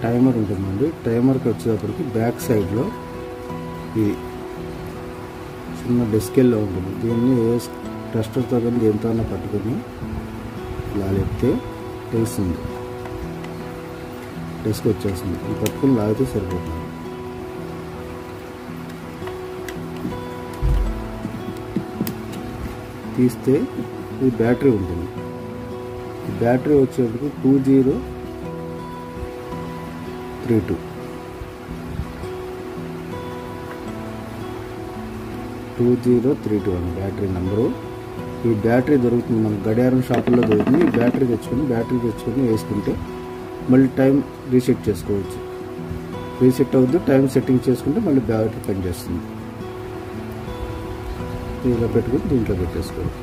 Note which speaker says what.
Speaker 1: Timer ఉంటుందండి. టైమర్కి వచ్చేటప్పటికి back సైడ్లో ఈ చిన్న డెస్కెల్లో ఉంటుంది. దీన్ని టెస్టర్తో కానీ దేంతో పట్టుకొని ఇలా లేపితే తెలుస్తుంది, డెస్క్ వచ్చేస్తుంది. ఇది పట్టుకొని లాగితే సరిపోతుంది. తీస్తే ఇది బ్యాటరీ ఉంటుంది. ఈ బ్యాటరీ వచ్చేటప్పుడు 2032 అని బ్యాటరీ నెంబరు. ఈ బ్యాటరీ దొరుకుతుంది మనకు గడియారం షాపుల్లో దొరుకుతుంది. ఈ బ్యాటరీ తెచ్చుకొని వేసుకుంటే మళ్ళీ టైం రీసెట్ చేసుకోవచ్చు. రీసెట్ అవుద్ది, టైం సెట్టింగ్ చేసుకుంటే మళ్ళీ బ్యాటరీ పనిచేస్తుంది. ఇలా పెట్టుకుని దీంట్లో పెట్టేసుకోవచ్చు.